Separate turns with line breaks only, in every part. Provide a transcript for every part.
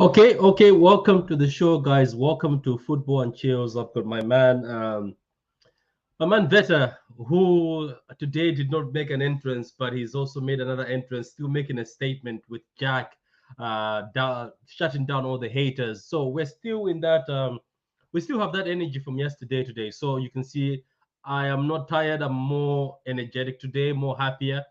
Okay. Welcome to the show, guys. Welcome to Football and Chills. I've got my man Veta, who today did not make an entrance, but he's also made another entrance, still making a statement with Jack, shutting down all the haters. So we're still in that. We still have that energy from yesterday today. So you can see, I am not tired. I'm more energetic today, more happier.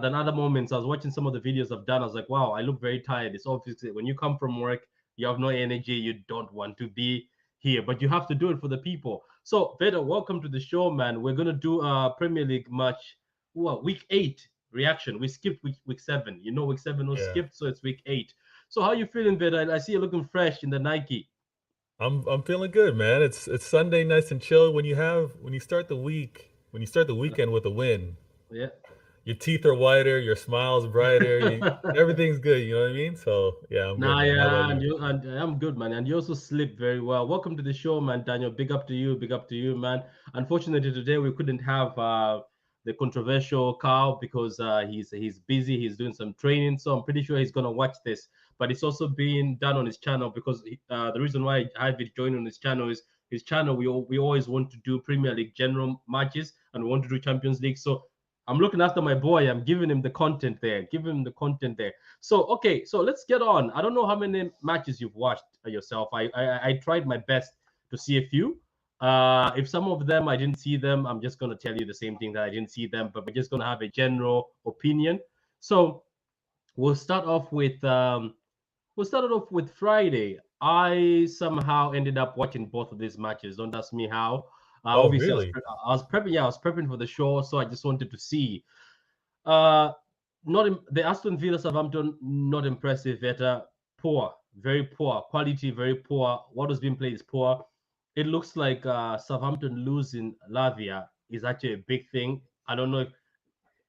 Than other moments. I was watching some of the videos I've done. I was like, wow, I look very tired. It's obviously when you come from work, you have no energy. You don't want to be here, but you have to do it for the people. So, Veda, welcome to the show, man. We're gonna do a Premier League match. What, week 8 reaction? We skipped week 7. You know, week 7 was
Yeah,
skipped, so it's week 8. So, how you feeling, Veda? I see you looking fresh in the Nike.
I'm feeling good, man. It's Sunday, nice and chill. When you start the weekend with a win,
Yeah.
your teeth are whiter, your smile's brighter, everything's good. You know what I mean? So yeah, I'm good,
Nah,
man. How about
yeah, and
you?
you and I'm good, man. And you also sleep very well. Welcome to the show, man. Daniel, big up to you, man. Unfortunately, today we couldn't have the controversial Carl because he's busy. He's doing some training, so I'm pretty sure he's gonna watch this. But it's also being done on his channel because the reason why I have it joined on his channel is his channel. We always want to do Premier League general matches and we want to do Champions League. So I'm looking after my boy. I'm giving him the content there. Give him the content there. So okay, so let's get on. I don't know how many matches you've watched yourself. I tried my best to see a few. If some of them I didn't see them, I'm just gonna tell you the same thing that I didn't see them, but we're just gonna have a general opinion. So we'll start off with Friday. I somehow ended up watching both of these matches. Don't ask me how.
Oh,
Obviously,
really?
I was prepping. Yeah, I was prepping for the show, so I just wanted to see. Uh, not the Aston Villa Southampton, not impressive. Better, poor, very poor quality, very poor. What was being played is poor. It looks like Southampton losing Lavia is actually a big thing. I don't know if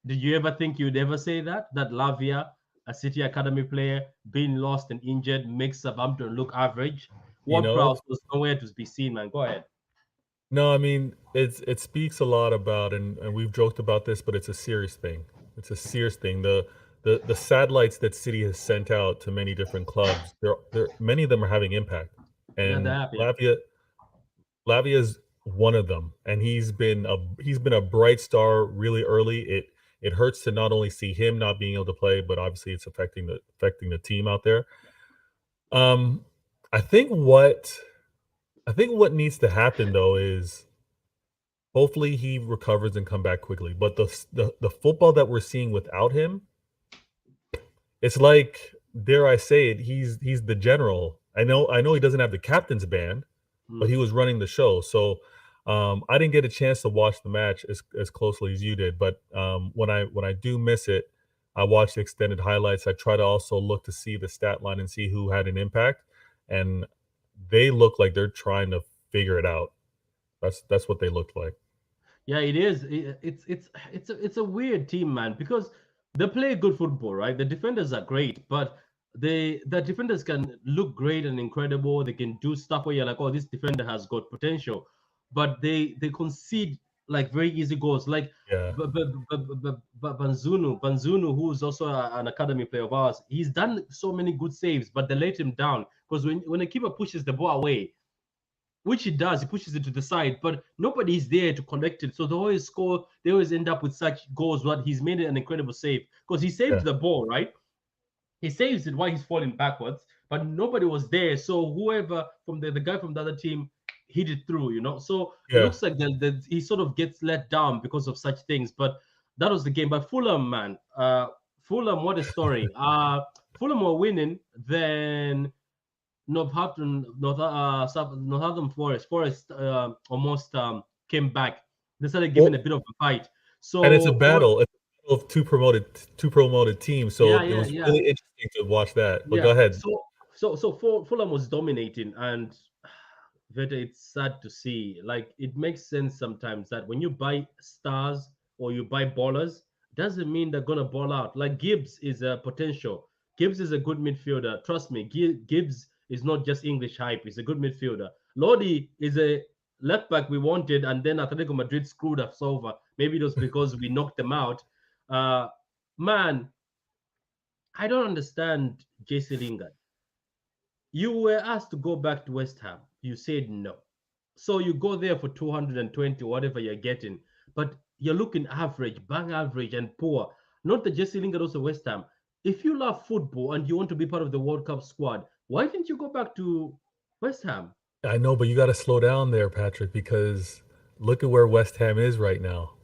did you ever think you'd ever say that Lavia, a City Academy player, being lost and injured makes Southampton look average.
You
Ward
know,
Prowse was nowhere to be seen, man. Go ahead.
no, I mean it speaks a lot about, and we've joked about this, but it's a serious thing. It's a serious thing. The satellites that City has sent out to many different clubs, they're many of them are having impact,
Yeah, they're
and
happy.
Lavia's one of them, and he's been a bright star really early. It hurts to not only see him not being able to play, but obviously it's affecting the team out there. Um, I think what I think what needs to happen though is hopefully he recovers and come back quickly. But the football that we're seeing without him, it's like, dare I say it, he's the general. I know he doesn't have the captain's band, but
Mm.
he was running the show. So I didn't get a chance to watch the match as closely as you did. But when I do miss it, I watch the extended highlights. I try to also look to see the stat line and see who had an impact, and they look like they're trying to figure it out. That's what they looked like.
Yeah, it is. It's a weird team, man, because they play good football, right? The defenders are great, but the defenders can look great and incredible. They can do stuff where you're like, oh, this defender has got potential, but they concede like very easy goals. Like
Yeah,
Banzunu, who's also an academy player of ours, he's done so many good saves, but they let him down because when a keeper pushes the ball away, which he does, he pushes it to the side, but nobody's there to collect it. So they always score, they always end up with such goals. What he's made an incredible save because he saved
yeah,
the ball, right? He saves it while he's falling backwards, but nobody was there. So whoever from the guy from the other team hit it through, you know. So it
yeah.
looks like he sort of gets let down because of such things. But that was the game. But Fulham, man, Fulham, what a story. Fulham were winning, then Northampton Forest almost came back. They started giving
Well,
a bit of a fight.
and it's a
So what?
battle. It's a battle of two promoted teams. So it was
Yeah.
really interesting to watch that. But
Yeah.
go ahead.
So Fulham was dominating, and Vete, it's sad to see. Like it makes sense sometimes that when you buy stars or you buy ballers, doesn't mean they're gonna ball out. Like Gibbs is a potential. Gibbs is a good midfielder. Trust me, Gibbs is not just English hype. He's a good midfielder. Lodi is a left back we wanted, and then Atletico Madrid screwed us over. Maybe it was because we knocked them out. Uh, man, I don't understand JC Lingard. You were asked to go back to West Ham. You said no. So you go there for 220, whatever you're getting, but you're looking average, bang average, and poor. Not the Jesse Lingard, also West Ham. If you love football and you want to be part of the World Cup squad, why didn't you go back to West Ham?
I know, but you got to slow down there, Patrick, because look at where West Ham is right now,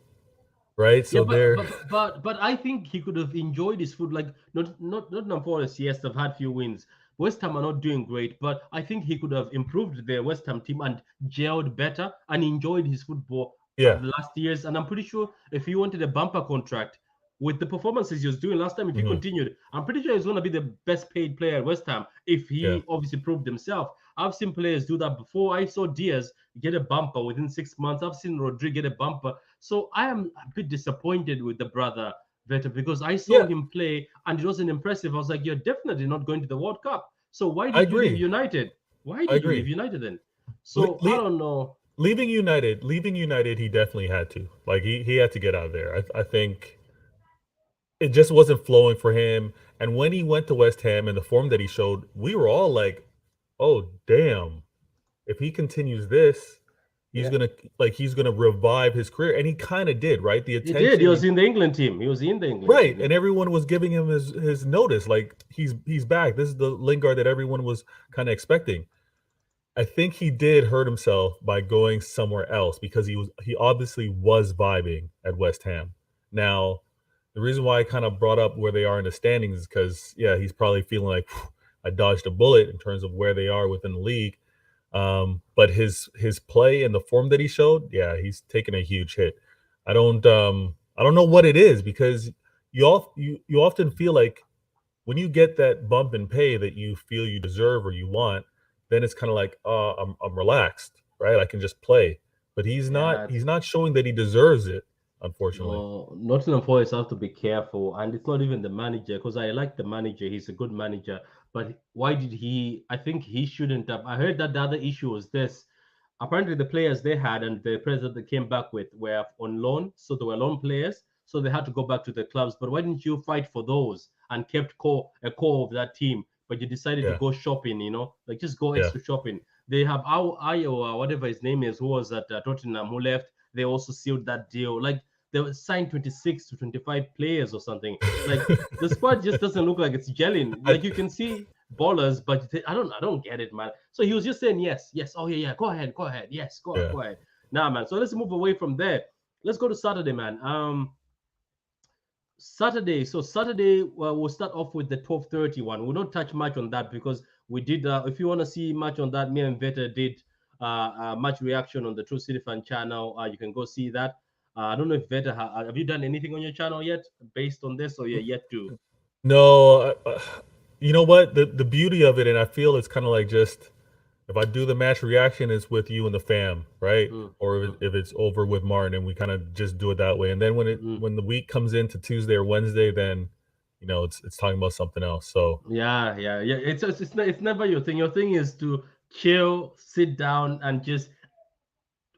right?
Yeah,
So they're
but I think he could have enjoyed his food. Like not Forest. Yes, they've had few wins. West Ham are not doing great, but I think he could have improved the West Ham team and gelled better and enjoyed his football
yeah.
the last years. And I'm pretty sure if he wanted a bumper contract with the performances he was doing last time, if he
Hmm.
continued, I'm pretty sure he's going to be the best paid player at West Ham if
Yeah.
he obviously proved himself. I've seen players do that before. I saw Diaz get a bumper within 6 months. I've seen Rodri get a bumper. So I am a bit disappointed with the brother Veta because I saw
Yeah,
him play and it wasn't impressive. I was like, you're definitely not going to the World Cup. So why
I
did you leave
agree.
United? Why
I
did you leave
agree.
United then?
Le-
So I
le-
don't know.
leaving United, he definitely had to. Like he had to get out of there. I think it just wasn't flowing for him. And when he went to West Ham and the form that he showed, we were all like, "Oh, damn. If he continues this, he's
Yeah,
going to he's going to revive his career." And he kind of did, right? The
he did. He
attention
was in the England team. He was in the England
right,
team. Yeah.
and everyone was giving him his notice like he's back. This is the Lingard that everyone was kind of expecting. I think he did hurt himself by going somewhere else because he obviously was vibing at West Ham. Now, the reason why I kind of brought up where they are in the standings is because yeah, he's probably feeling like I dodged a bullet in terms of where they are within the league. But his play and the form that he showed, yeah, he's taken a huge hit. I don't know what it is because you often feel like when you get that bump in pay that you feel you deserve or you want, then it's kind of like, I'm relaxed, right? I can just play. But
Yeah,
he's not showing that he deserves it, unfortunately.
no, Nottingham Forest have to be careful, and it's not even the manager because I like the manager. He's a good manager, but why did he? I think he shouldn't have. I heard that the other issue was this. Apparently, the players they had and the players that they came back with were on loan, so they were loan players, so they had to go back to the clubs. But why didn't you fight for those and kept core of that team? But you decided to
Yeah,
go shopping, like just go
yeah.
extra shopping. They have Iowa, whatever his name is, who was at Tottenham, who left. They also sealed that deal. Like they were signed 26 to 25 players or something. Like the squad just doesn't look like it's gelling.
I
Like you can see ballers, but I don't get it, man. So he was just saying yes, yes. Oh yeah, yeah. Go ahead. Yes,
yeah.
go ahead. Nah, man. So let's move away from there. Let's go to Saturday, man. Saturday. So Saturday, we'll start off with the 12:30 one. We'll not touch much on that because we did. If you want to see much on that, me and Veta did much reaction on the True City Fan channel. You can go see that. I don't know if Veta have you done anything on your channel yet based on this, or you're yet to.
No, you know what? The beauty of it, and I feel it's kind of like just if I do the match reaction, it's with you and the fam, right?
Mm,
Or
mm,
if it's over with Martin, and we kind of just do it that way. And then
mm.
when the week comes into Tuesday or Wednesday, then it's talking about something else. So
Yeah, yeah, yeah. It's never your thing. Your thing is to chill, sit down, and just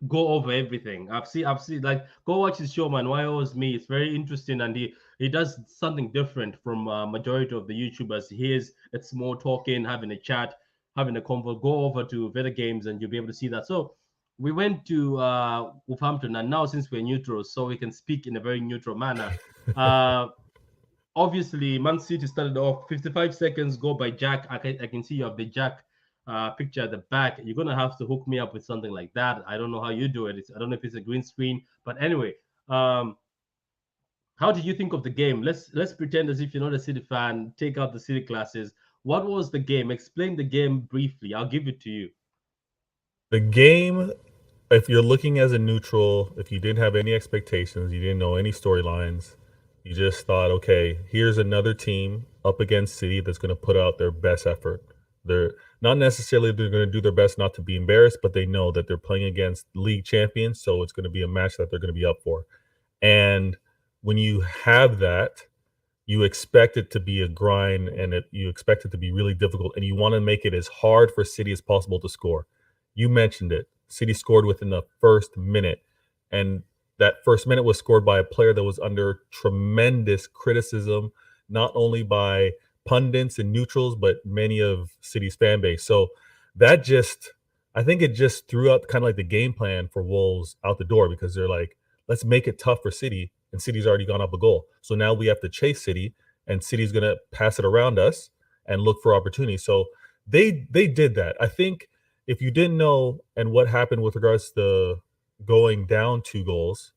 go over everything. I've seen like go watch his show, man. Why always me? It's very interesting, and he does something different from majority of the YouTubers. It's more talking, having a chat, having a convo. Go over to Veta Games, and you'll be able to see that. So we went to Wolverhampton, and now since we're neutral, so we can speak in a very neutral manner. Uh, Obviously, Man City started off 55 seconds go by Jack. I can see you have the Jack picture at the back. You're gonna have to hook me up with something like that. I don't know how you do it. I don't know if it's a green screen, but anyway, how did you think of the game? Let's pretend as if you're not a City fan. Take out the City classes. What was the game? Explain the game briefly. I'll give it to you.
the game, if you're looking as a neutral, if you didn't have any expectations, you didn't know any storylines, you just thought, okay, here's another team up against City that's going to put out their best effort. They're not necessarily they're going to do their best not to be embarrassed, but they know that they're playing against league champions, so it's going to be a match that they're going to be up for. And when you have that, you expect it to be a grind and you expect it to be really difficult and you want to make it as hard for City as possible to score. You mentioned it. City scored within the first minute, and that first minute was scored by a player that was under tremendous criticism, not only by pundits and neutrals, but many of City's fan base. So that just, I think it just threw out kind of like the game plan for Wolves out the door because they're like, let's make it tough for City, and City's already gone up a goal. So now we have to chase City, and City's gonna pass it around us and look for opportunities. So they did that. I think if you didn't know and what happened with regards to going down 2 goals,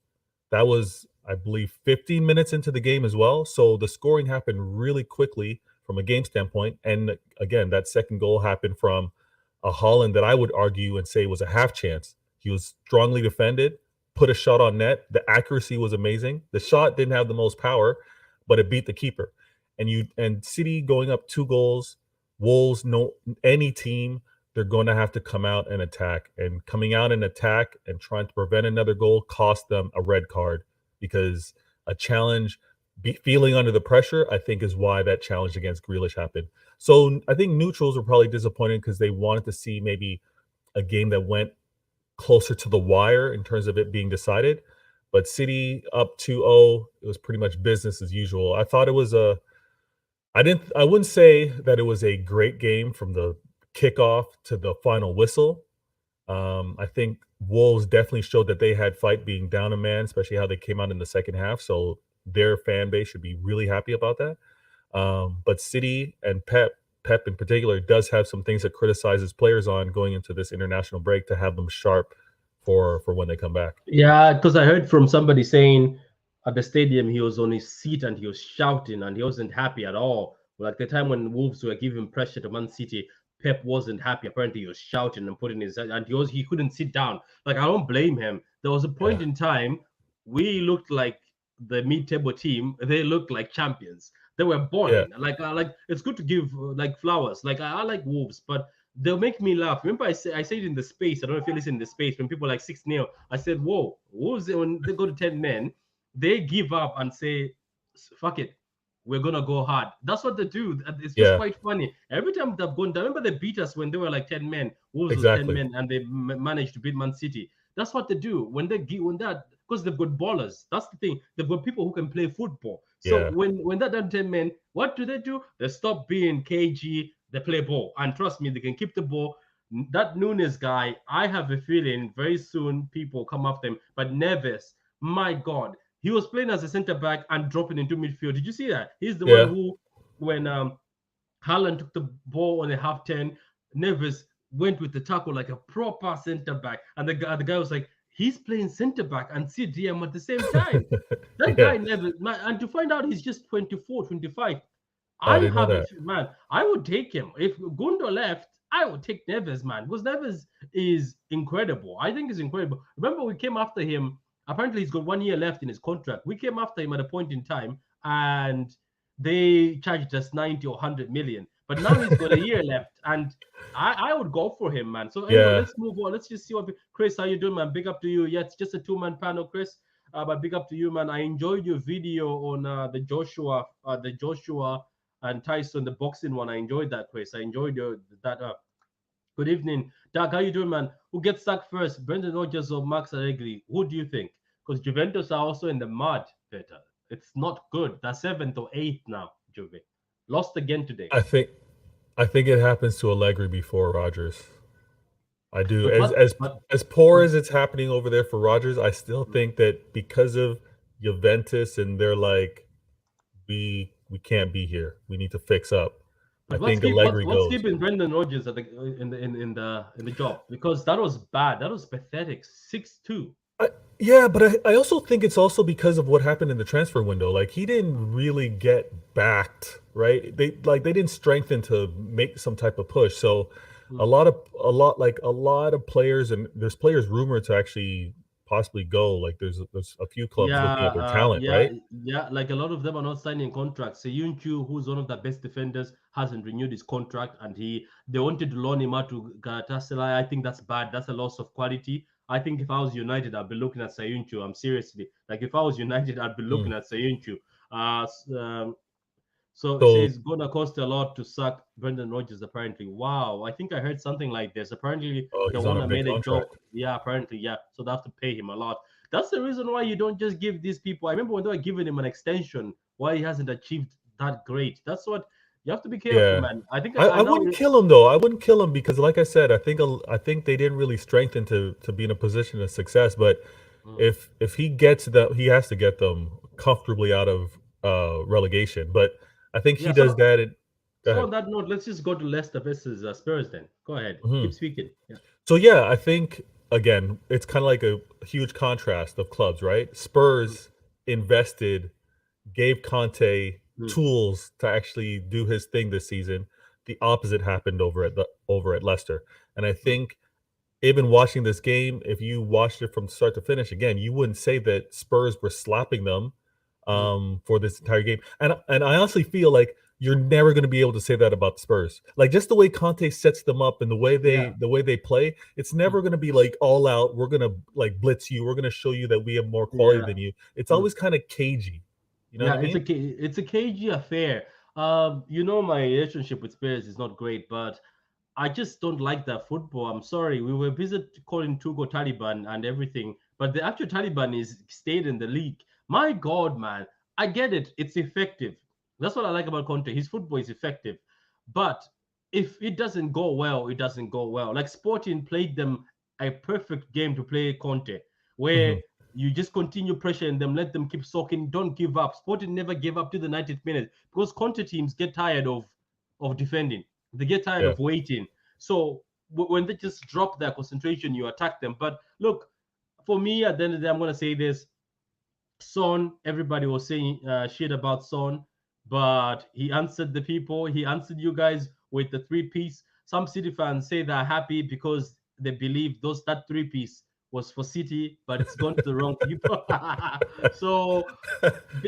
that was, I believe, 15 minutes into the game as well. So the scoring happened really quickly from a game standpoint. And again, that second goal happened from a Holland that I would argue and say was a half chance. He was strongly defended, put a shot on net. The accuracy was amazing. The shot didn't have the most power, but it beat the keeper. And City going up 2 goals, Wolves, no any team, they're going to have to come out and attack. And coming out and attack and trying to prevent another goal cost them a red card because a challenge, feeling under the pressure, I think is why that challenge against Grealish happened. So I think neutrals were probably disappointed because they wanted to see maybe a game that went closer to the wire in terms of it being decided. But City up 2-0, it was pretty much business as usual. I thought it was I wouldn't say that it was a great game from the kickoff to the final whistle. I think Wolves definitely showed that they had fight being down a man, especially how they came out in the second half. So their fan base should be really happy about that. But City and Pep in particular, does have some things that criticizes players on going into this international break to have them sharp for when they come back.
Yeah, because I heard from somebody saying at the stadium he was on his seat and he was shouting and he wasn't happy at all. Like the time when Wolves were giving pressure to Man City, Pep wasn't happy. Apparently, he was shouting and putting his and he couldn't sit down. Like I don't blame him. There was a point
Yeah,
in time we looked like the mid-table team. They looked like champions. They were
yeah,
balling. Like it's good to give like flowers. Like I like Wolves, but they'll make me laugh. Remember, I said in the space. I don't know if you listen in the space when people like 6-0. I said, "Whoa, Wolves when they go to 10 men, they give up and say, fuck it, we're gonna go hard." That's what they do. It's just
yeah,
quite funny. Every time they've gone down, remember they beat us when they were like 10 men. Wolves was ten
exactly.
men, and they managed to beat Man City. That's what they do when they give when that because they've got ballers. That's the thing. They've got people who can play football. So
Yeah,
when they're done 10 men, what do? They stop being KG. They play ball, and trust me, they can keep the ball. That Nunes guy, I have a feeling very soon people come after him. But Neves, my God, he was playing as a centre back and dropping into midfield. Did you see that? He's the one
yeah,
who, when Haaland took the ball on a half turn, Neves went with the tackle like a proper centre back, and the guy was like, he's playing centre back and CDM at the same time. That
yeah.
guy never, man, and to find out he's just 24, 25.
Oh, I
I
didn't know
have a
that.
man. I would take him if Gundo left. I would take Neves, man, because Neves is incredible. I think he's incredible. Remember, we came after him. Apparently, he's got 1 year left in his contract. We came after him at a point in time, and they charged us 90 or 100 million. But now he's got a year left, and I would go for him, man. So anyway,
Yeah,
let's move on. Let's just see what Chris, how you doing, man? Big up to you. Yeah, it's just a two-man panel, Chris. But big up to you, man. I enjoyed your video on the Joshua and Tyson, the boxing one. I enjoyed that, Chris. I enjoyed that. Good evening, Doug. How you doing, man? Who gets sacked first, Brendan Rodgers or Max Allegri? Who do you think? Because Juventus are also in the mud, Peter. It's not good. They're seventh or eighth now, Juve. Lost again today.
I think I think it happens to Allegri before Rodgers. I do.
But
As
what?
as
But
as poor as it's happening over there for Rodgers, I still think that because of Juventus and they're like, we can't be here. We need to fix up. I
but
think Allegri
what's
goes.
keeping Brendan Rodgers at the in the job? Because that was bad. That was pathetic. 6-2.
I, yeah, but I also think it's also because of what happened in the transfer window. Like he didn't really get backed, right? They didn't strengthen to make some type of push. So a lot of players, and there's players rumored to actually possibly go. Like there's a few clubs
Yeah,
looking at their talent,
yeah,
right?
yeah. Like a lot of them are not signing contracts. Seyuncu, who's one of the best defenders, hasn't renewed his contract, and they wanted to loan him out to Galatasaray. I think that's bad. That's a loss of quality. I think if I was United, I'd be looking at Seyuncu. I'm seriously like if I was United, I'd be
Mm.
looking at Seyuncu. So it
So
says gonna cost a lot to sack Brendan Rodgers. Apparently, wow. I think I heard something like this. Apparently, the
he's on
one
a
I
big
made a joke.
contract.
Yeah, apparently, yeah. So they have to pay him a lot. That's the reason why you don't just give these people. I remember when they were giving him an extension. Why he hasn't achieved that great. That's what You have to be careful,
Yeah.
man. I think
I
I now.
wouldn't kill him though. I wouldn't kill him because, like I said, I think they didn't really strengthen to be in a position of success. But
Mm.
if he gets that, he has to get them comfortably out of relegation. But I think he
Yeah.
does
So
that. Go
so
ahead.
on that note, let's just go to Leicester versus Spurs then. Go ahead.
Mhm.
Keep speaking. Yeah.
So yeah, I think again, it's kind of like a huge contrast of clubs, right?
Mm,
Spurs invested, gave Conte
mm,
tools to actually do his thing this season. The opposite happened over at Leicester, and I
mm,
think even watching this game, if you watched it from start to finish, again, you wouldn't say that Spurs were slapping them
mm.
for this entire game. And I honestly feel like you're never going to be able to say that about the Spurs. Like just the way Conte sets them up and
Yeah.
the way they play, it's
Mm,
never going to be like all out. We're going to like blitz you. We're going to show you that we have more quality
yeah.
than you. It's
Mm.
always kind of cagey. You know what
Yeah,
I mean?
it's a cagey affair. My relationship with Spurs is not great, but I just don't like that football. I'm sorry. We were busy calling Tugo Taliban and everything, but the actual Taliban is stayed in the league. My God, man. I get it. It's effective. That's what I like about Conte. His football is effective. But if it doesn't go well, it doesn't go well. Like Sporting played them a perfect game to play Conte, where
Hmm.
you just continue pressuring them, let them keep soaking, don't give up. Sporting never gave up to the 90th minute because Conte teams get tired of defending. They get tired
Yeah.
of waiting. So when they just drop their concentration, you attack them. But look, for me, at the end of the day, I'm going to say this. Son, everybody was saying shit about Son, but he answered the people. He answered you guys with the three-piece. Some City fans say they're happy because they believe that three-piece was for City, but it's gone to the wrong people. So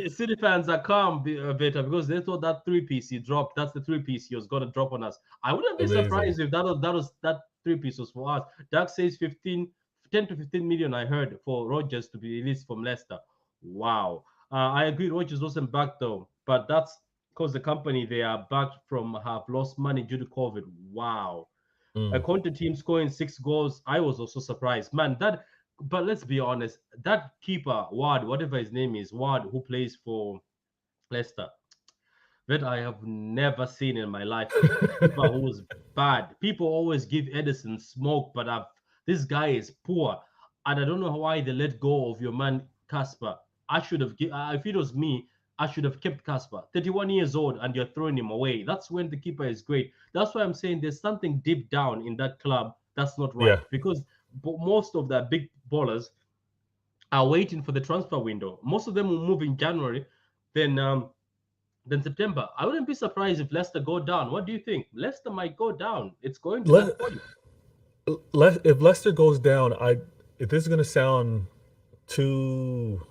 City fans are calm better because they thought that three-piece he dropped. That's the three-piece he was gonna drop on us. I wouldn't be
Amazing.
surprised if that three-piece was for us. Doug says 10 to 15 million. I heard for Rogers to be released from Leicester. Wow. I agree. Rogers wasn't back though, but that's because the company they are backed from have lost money due to COVID. Wow. A
Mm.
Conte team scoring 6 goals. I was also surprised, man. But let's be honest, that keeper Ward, whatever his name is, Ward, who plays for Leicester, that I have never seen in my life. A keeper who was bad. People always give Edison smoke, but this guy is poor, and I don't know why they let go of your man Casper. I should have. If it was me, I should have kept Casper. 31 years old, and you're throwing him away. That's when the keeper is great. That's why I'm saying there's something deep down in that club that's not right
Yeah.
because most of the big ballers are waiting for the transfer window. Most of them will move in January. Then September. I wouldn't be surprised if Leicester go down. What do you think? Leicester might go down. It's going to
Let
that point.
if Leicester goes down, if this is going to sound too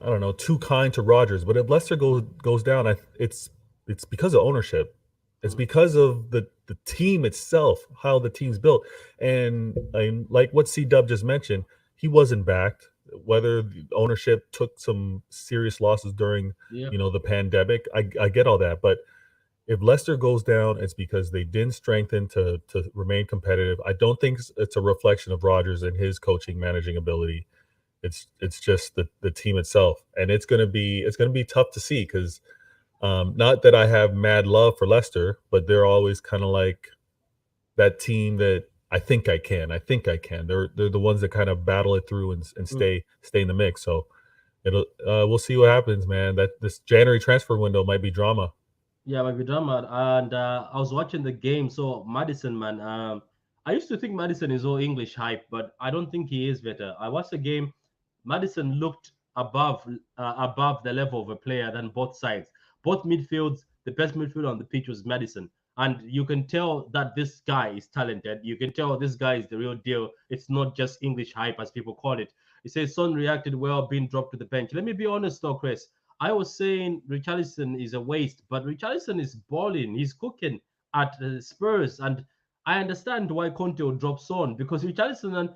I don't know, too kind to Rodgers. But if Leicester goes down, it's because of ownership. It's
Mm,
because of the team itself, how the team's built, and like what C Dub just mentioned, he wasn't backed. Whether the ownership took some serious losses during
yeah.
the pandemic, I get all that, but if Leicester goes down, it's because they didn't strengthen to remain competitive. I don't think it's a reflection of Rodgers and his coaching managing ability. It's just the team itself, and it's gonna be tough to see because not that I have mad love for Leicester, but they're always kind of like that team that I think I can. They're the ones that kind of battle it through and
Mm.
stay in the mix. So we'll see what happens, man. That this January transfer window might be drama.
Yeah, might be drama. And I was watching the game. So Madison, man, I used to think Madison is all English hype, but I don't think he is better. I watched the game. Madison looked above the level of a player than both sides. Both midfields, the best midfielder on the pitch was Madison. And you can tell that this guy is talented. You can tell this guy is the real deal. It's not just English hype, as people call it. He says Son reacted well, being dropped to the bench. Let me be honest, though, Chris. I was saying Richarlison is a waste, but Richarlison is balling. He's cooking at Spurs, and I understand why Conte will drop Son because Richarlison and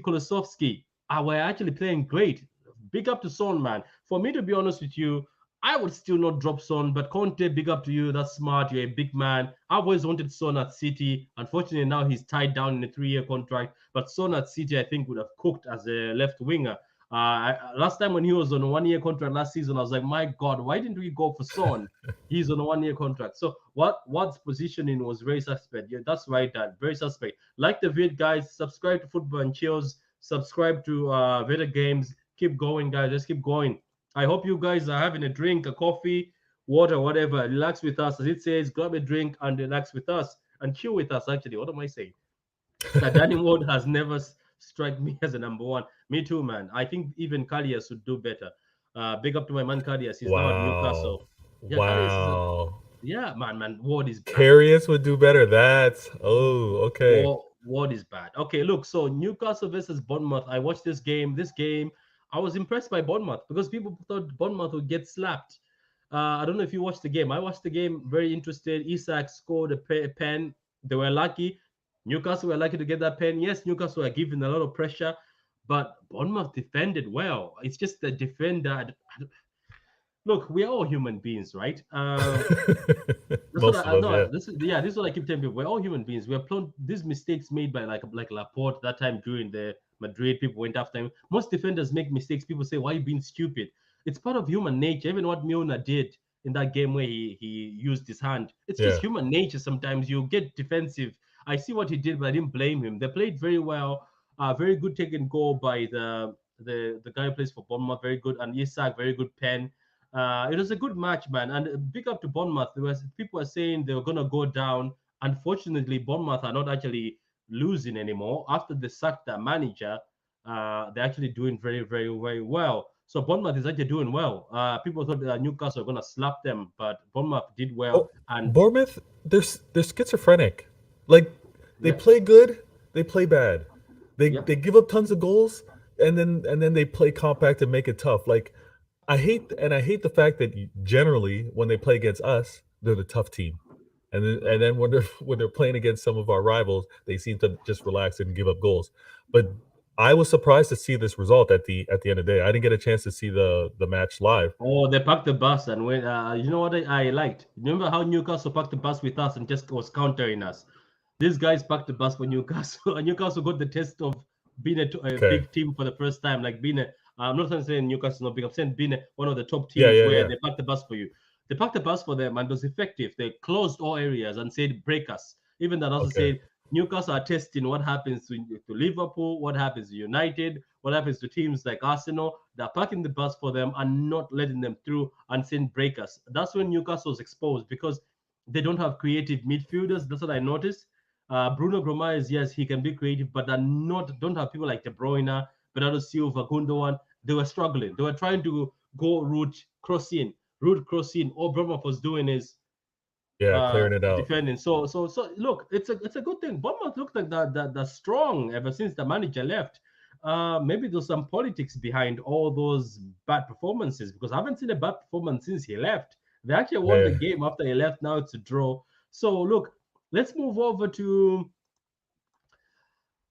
Kulusevski were actually playing great. Big up to Son, man. For me, to be honest with you, I would still not drop Son, but Conte, big up to you. That's smart. You're a big man. I've always wanted Son at City. Unfortunately, now he's tied down in a 3-year contract. But Son at City, I think, would have cooked as a left winger. Last time when he was on a 1 year contract last season, I was like, my God, why didn't we go for Son? He's on a 1 year contract. So what's positioning was very suspect. Yeah, that's right, Dad. Very suspect. Like the vid, guys. Subscribe to Football and Chills. Subscribe to Veda Games. Keep going, guys. Just keep going. I hope you guys are having a drink, a coffee, water, whatever. Relax with us, as it says. Grab a drink and relax with us and chill with us. Actually, what am I saying? Danny Ward has never struck me as a number one. Me too, man. I think even Karius should do better. Big up to my man Karius. He's now at Newcastle.
Wow.
Yeah, Karius is a
Wow.
yeah, man. Ward is bad.
Carius would do better. That's okay.
Ward is bad. Okay, look. So Newcastle versus Bournemouth. I watched this game. I was impressed by Bournemouth because people thought Bournemouth would get slapped. I don't know if you watched the game. I watched the game. Very interested. Isak scored a pen. They were lucky. Newcastle were lucky to get that pen. Yes, Newcastle were given a lot of pressure, but Bournemouth defended well. It's just the defender. Look, we're all human beings, right? That's what
Most of
I
us,
know.
yeah.
This is what I keep telling people. We're all human beings. We're prone these mistakes made by like Laporte that time during the Madrid. People went after him. Most defenders make mistakes. People say, "Why are you being stupid?" It's part of human nature. Even what Milner did in that game where he used his hand. It's just
Yeah.
human nature. Sometimes you get defensive. I see what he did, but I didn't blame him. They played very well. Very good taken goal by the guy who plays for Bournemouth. Very good, and Isak, very good pen. It was a good match, man. And big up to Bournemouth. There was people are saying they were gonna go down. Unfortunately, Bournemouth are not actually losing anymore after they sacked their manager. They're actually doing very, very, very well. So Bournemouth is actually doing well. People thought Newcastle were gonna slap them, but Bournemouth did well.
Oh,
And
Bournemouth, they're schizophrenic. Like they
yeah,
play good, they play bad.
yeah.
They give up tons of goals, and then they play compact and make it tough. Like I hate the fact that generally when they play against us, they're the tough team, and then when they're when they're playing against some of our rivals, they seem to just relax and give up goals. But I was surprised to see this result at the end of the day. I didn't get a chance to see the match live.
Oh, they packed the bus and went. You know what I liked? Remember how Newcastle packed the bus with us and just was countering us? These guys packed the bus for Newcastle, and Newcastle got the test of being a
Okay.
big team for the first time. Like being a, I'm not saying Newcastle not big. I'm saying being one of the top
Yeah,
teams
yeah,
where
yeah.
they packed the bus for you. They packed the bus for them and it was effective. They closed all areas and said break us. Even that also
Okay.
said Newcastle are testing what happens to Liverpool, what happens to United, what happens to teams like Arsenal. They're parking the bus for them and not letting them through and saying break us. That's when Newcastle was exposed because they don't have creative midfielders. That's what I noticed. Bruno Gomes, yes, he can be creative, but they're not don't have people like De Bruyne, Bernardo Silva, Gundogan. They were struggling. They were trying to go route cross in. All Bournemouth was doing is
Yeah, clearing it out.
defending. So look, it's a good thing. Bournemouth looked like that strong ever since the manager left. Maybe there's some politics behind all those bad performances because I haven't seen a bad performance since he left. They actually won the
Yeah.
game after he left. Now it's a draw. So look, let's move over to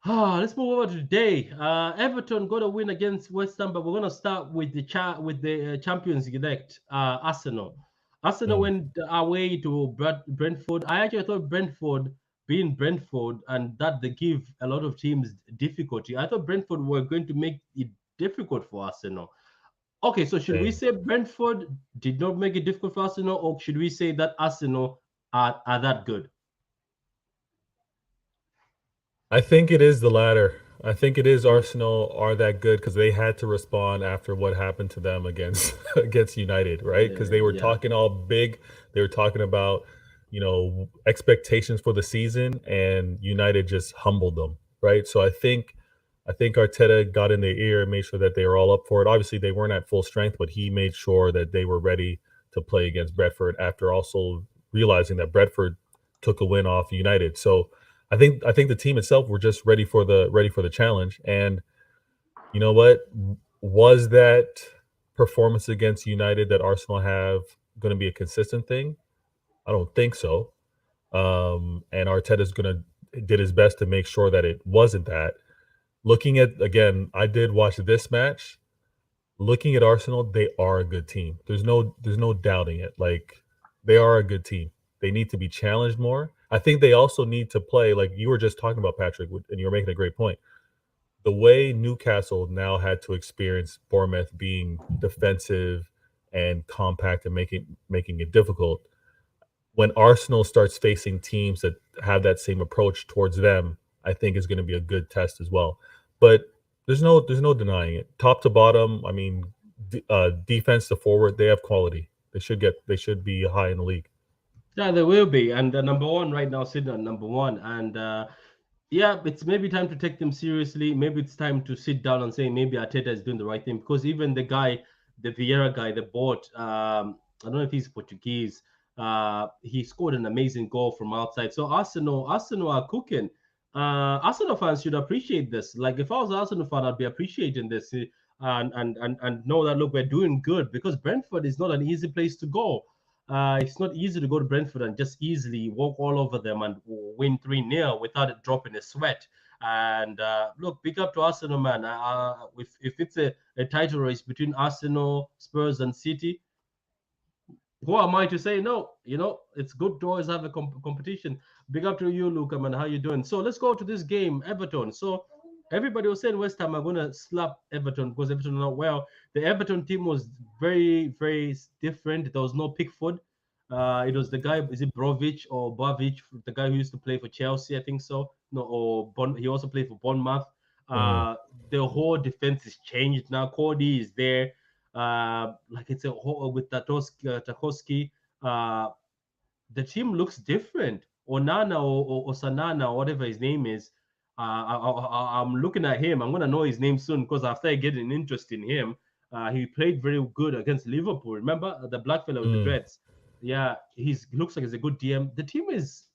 let's move over to today. Everton got a win against West Ham, but we're gonna start with the Champions Elect, Arsenal. Arsenal
Mm.
went away to Brentford. I actually thought Brentford, being Brentford, and that they give a lot of teams difficulty. I thought Brentford were going to make it difficult for Arsenal. Okay, so should we
Same.
say Brentford did not make it difficult for Arsenal, or should we say that Arsenal are that good?
I think it is the latter. I think it is
Mm,
Arsenal are that good because they had to respond after what happened to them against against United, right? Because they were
yeah.
talking all big. They were talking about, expectations for the season, and United just humbled them, right? So I think Arteta got in their ear and made sure that they were all up for it. Obviously, they weren't at full strength, but he made sure that they were ready to play against Brentford after also realizing that Brentford took a win off United. So I think the team itself were just ready for the challenge. And you know what? Was that performance against United that Arsenal have going to be a consistent thing? I don't think so. And Arteta's going to did his best to make sure that it wasn't that. Looking at again, I did watch this match. Looking at Arsenal, they are a good team. There's no doubting it. Like they are a good team. They need to be challenged more. I think they also need to play like you were just talking about Patrick, and you were making a great point. the way Newcastle now had to experience Bournemouth being defensive and compact and making it difficult, when Arsenal starts facing teams that have that same approach towards them, I think is going to be a good test as well. But there's no denying it. Top to bottom, I mean, defense to forward, they have quality. They should be high in the league.
Yeah, there will be, and number one right now, sitting at number one, and yeah, it's maybe time to take them seriously. Maybe it's time to sit down and say maybe Arteta is doing the right thing because even the guy, the Vieira guy, they bought, I don't know if he's Portuguese. He scored an amazing goal from outside. So Arsenal are cooking. Arsenal fans should appreciate this. Like if I was an Arsenal fan, I'd be appreciating this and know that look, we're doing good because Brentford is not an easy place to go. It's not easy to go to Brentford and just easily walk all over them and win 3-0 without it dropping a sweat. And look, big up to Arsenal, man. If it's a title race between Arsenal, Spurs, and City, who am I to say no? It's good to always have a competition. Big up to you, Luca, man. How you doing? So let's go to this game, Everton. So everybody was saying West Ham are gonna slap Everton because Everton are not well. The Everton team was very, very different. There was no Pickford. It was the guy, is it Brovic or Bavic, the guy who used to play for Chelsea, I think so. No, or he also played for Bournemouth.
Mm,
The whole defense is changed now. Cody is there. Like it's a whole with Tarkowski. Uh, the team looks different. Onana or Sanana or whatever his name is. I'm looking at him. I'm gonna know his name soon because I started getting interest in him. He played very good against Liverpool. Remember the black fellow with the
mm,
dreads? Yeah, he looks like he's a good DM. The team is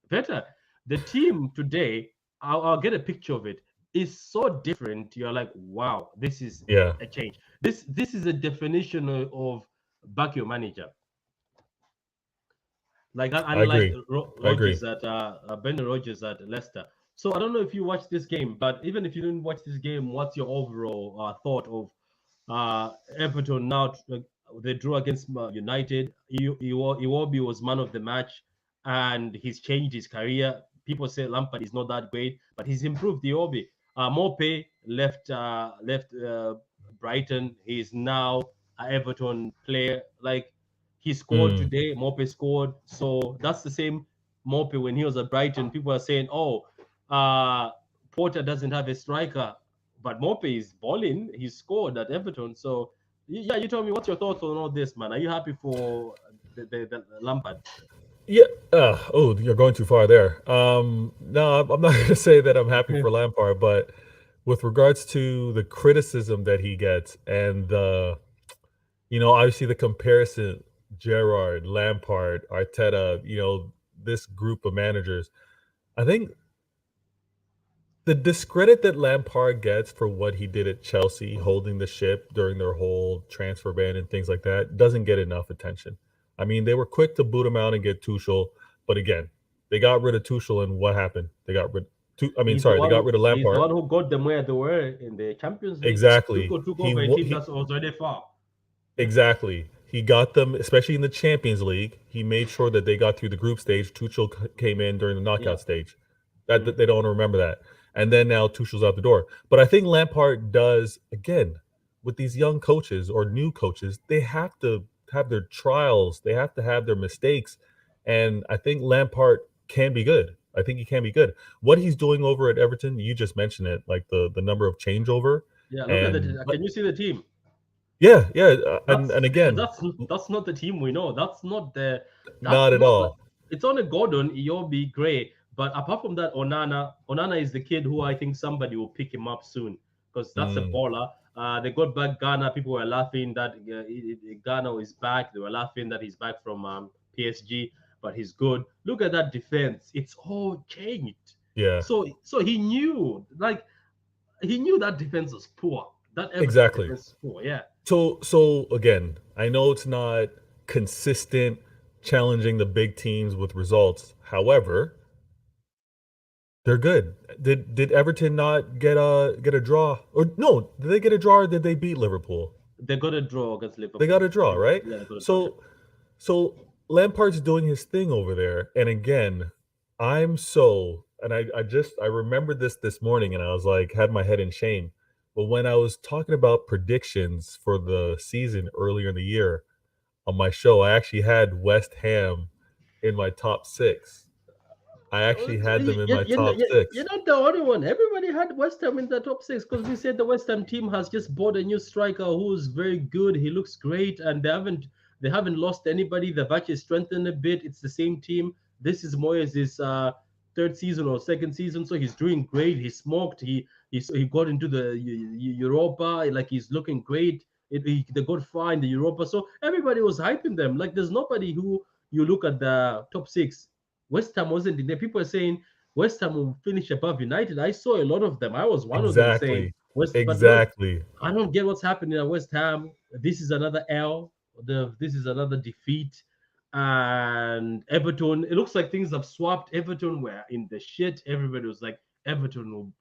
better. The team today, I'll get a picture of it, is so different. You're like, wow, this is
yeah,
a change. This is a definition of back your manager. Like that,
I
unlike
agree. I agree.
Rogers at Brendan Rogers at Leicester. So I don't know if you watched this game, but even if you didn't watch this game, what's your overall thought of Everton now? They drew against United. Iwobi was man of the match, and he's changed his career. People say Lampard is not that great, but he's improved Iwobi. Mope left Brighton. He's now an Everton player. Like he scored
Mm,
today. Mope scored. So that's the same Mope when he was at Brighton. People are saying, oh, Porter doesn't have a striker, but Mope is balling. He scored at Everton. So, yeah, you tell me what's your thoughts on all this, man? Are you happy for the Lampard?
yeah. Oh, you're going too far there. No, I'm not going to say that I'm happy for Lampard, but with regards to the criticism that he gets and obviously the comparison, Gerrard, Lampard, Arteta, this group of managers, I think the discredit that Lampard gets for what he did at Chelsea, holding the ship during their whole transfer ban and things like that, doesn't get enough attention. I mean, they were quick to boot him out and get Tuchel, but again, they got rid of Tuchel, and what happened? They got rid. They got rid of
He's the
Lampard.
one who got them where they were in the Champions League.
Exactly.
Tuchel took over a team that was already far.
Exactly. He got them, especially in the Champions League. He made sure that they got through the group stage. Tuchel came in during the
Yeah.
knockout stage.
Mm-hmm.
That they don't remember that. And then now Tuchel's out the door. But I think Lampard does again with these young coaches or new coaches. They have to have their trials. They have to have their mistakes. And I think Lampard can be good. I think he can be good. What he's doing over at Everton, you just mentioned it, like the number of changeover.
Yeah, look at
And
the. Can you see the team?
yeah, yeah, and
That's
again,
that's not the team we know. That's
not at
not like
all.
it's only Gordon, Iyobi, Gray. But apart from that, Onana is the kid who I think somebody will pick him up soon because that's a
Mm,
baller. They got back Ghana. People were laughing that Ghana is back. They were laughing that he's back from PSG, but he's good. Look at that defense. It's all changed.
yeah,
So he knew that defense was poor. That Everton
exactly.
defense is poor. Yeah.
So again, I know it's not consistent challenging the big teams with results. However, they're good. Did Everton not get a draw? Or no, did they get a draw or did they beat Liverpool?
They got a draw against
They got
Liverpool.
a draw, right?
Yeah, they got a draw. Yeah.
So Lampard's doing his thing over there. And again, I'm so and I remembered this morning, and I was like, had my head in shame. But when I was talking about predictions for the season earlier in the year on my show, I actually had West Ham in my top six. I actually had them in my top
You're
six.
not the only one. Everybody had West Ham in the top six because we said the West Ham team has just bought a new striker who's very good. He looks great, and they haven't lost anybody. They've actually strengthened a bit. It's the same team. This is Moyes' third season or second season, so he's doing great. He smoked. He got into the Europa. Like he's looking great. They got far in the Europa, so everybody was hyping them. Like there's nobody who you look at the top six. West Ham wasn't in there. People are saying West Ham will finish above United. I saw a lot of them. I was one of them saying
Exactly.
West. But look,
Exactly.
I don't get what's happening at West Ham. This is another L. This is another defeat. And Everton, it looks like things have swapped. Everton were in the shit. Everybody was like, Everton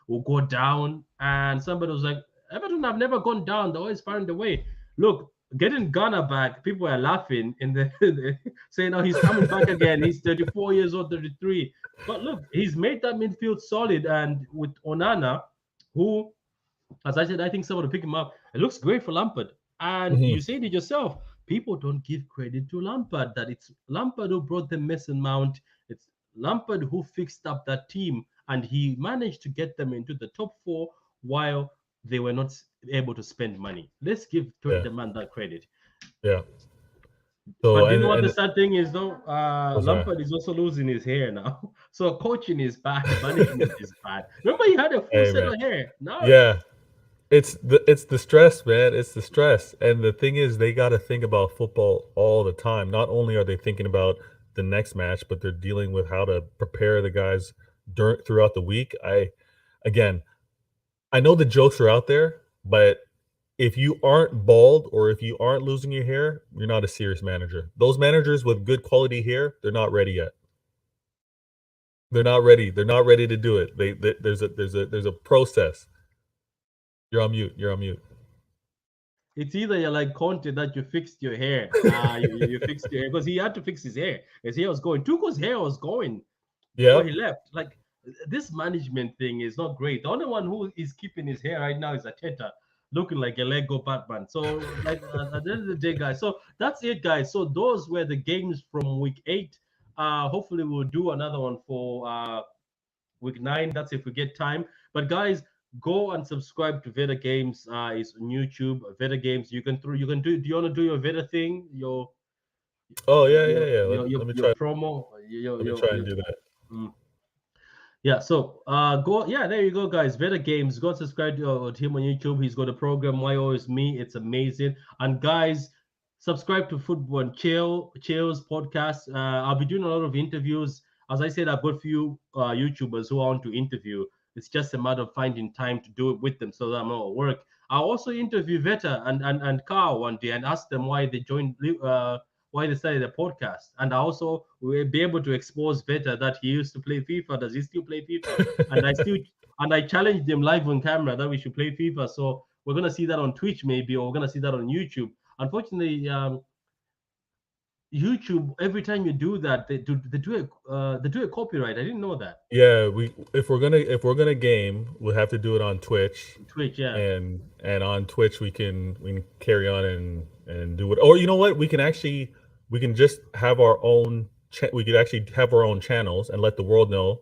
will go down. And somebody was like, Everton have never gone down. They always find a way. Look, getting Ghana back, people are laughing in the saying, "Oh, he's coming back again. He's 34 years old, 33." But look, he's made that midfield solid, and with Onana, who, as I said, I think someone to pick him up. It looks great for Lampard. And
Mhm.
you said it yourself. People don't give credit to Lampard. That it's Lampard who brought the Mason Mount. It's Lampard who fixed up that team, and he managed to get them into the top four while they were not able to spend money. Let's give
Yeah.
the man that credit.
Yeah. So
But you know what the
and
sad thing is though?
what's that?
Lampard is also losing his hair now. So coaching is bad, management is bad. Remember he had a full
Hey
set
man.
of hair. Now
Yeah. It's the stress, man. It's the stress. And the thing is they got to think about football all the time. Not only are they thinking about the next match, but they're dealing with how to prepare the guys throughout the week. Again, I know the jokes are out there, but if you aren't bald or if you aren't losing your hair, you're not a serious manager. Those managers with good quality hair, they're not ready yet. They're not ready. They're not ready to do it. There's a process. You're on mute. You're on mute.
it's either you're like Conte that you fixed your hair. You fixed your hair because he had to fix his hair. His hair was going. Tuco's hair was going before he
Yep.
left. Like this management thing is not great. The only one who is keeping his hair right now is Ateta, looking like a Lego Batman. So like at the end of the day, guys. So that's it, guys. So those were the games from week 8. Hopefully we'll do another one for week 9. That's if we get time. But guys, go and subscribe to Veda Games. It's on YouTube. Veda Games. You can do. Do you want to do your Veda thing?
Oh yeah, yeah, yeah. Let me
Your
try.
promo.
Let me try and do that.
Mm. Yeah, so go, yeah, there you go, guys. Veda Games, go subscribe to him on YouTube. He's got a program, Why Always Me. It's amazing. And guys, subscribe to Football and Chill's podcast. I'll be doing a lot of interviews. As I said, I've got a few YouTubers who I want to interview. It's just a matter of finding time to do it with them so that I'm not at work. I'll also interview Veta and Carl one day and ask them why they started the podcast. And I also will be able to expose Veta that he used to play FIFA. Does he still play FIFA? And I challenged him live on camera that we should play FIFA. So we're gonna see that on Twitch maybe, or we're gonna see that on YouTube. Unfortunately, YouTube every time you do that, they do a copyright. I didn't know that.
Yeah, we if we're gonna game, we'll have to do it on Twitch,
Twitch, yeah.
and on Twitch we can carry on and do it. Or you know what? We can just have our own. We could actually have our own channels and let the world know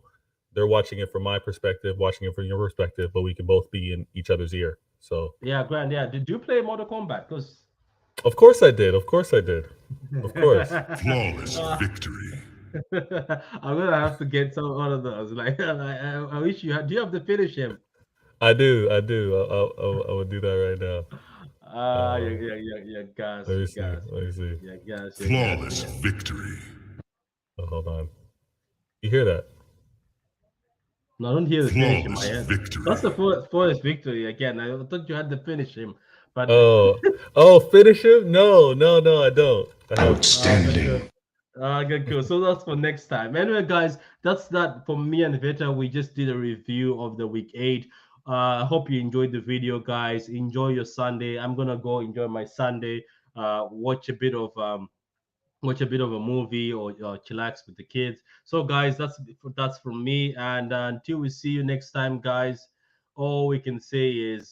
they're watching it from my perspective, watching it from your perspective, but we can both be in each other's ear. So,
Yeah, grand. Yeah. Did you play Mortal Kombat? Because
of course I did. Of course I did. Of course.
Flawless victory.
I'm gonna have to get some one of those. Like, I wish you had. Do you have to finish him?
I do. I do. I will do that right now. Uh,
Yeah, gas,
let me
you
see.
gas,
Let me see.
yeah, gas, yeah, gas,
Flawless
yeah.
victory.
Oh, hold on. You hear that?
No, I don't hear the finish in my
Flawless
head. That's
victory.
the first victory again. I thought you had to finish him, but
Oh, oh, finish him? No, no, no, I don't. I have.
good, good.
Outstanding.
Good, cool. So that's for next time. Anyway, guys, that's that for me and Vita. We just did a review of the week 8. I hope you enjoyed the video, guys. Enjoy your Sunday. I'm gonna go enjoy my Sunday. Watch a bit of watch a bit of a movie or chillax with the kids. So, guys, that's from me. And until we see you next time, guys, all we can say is.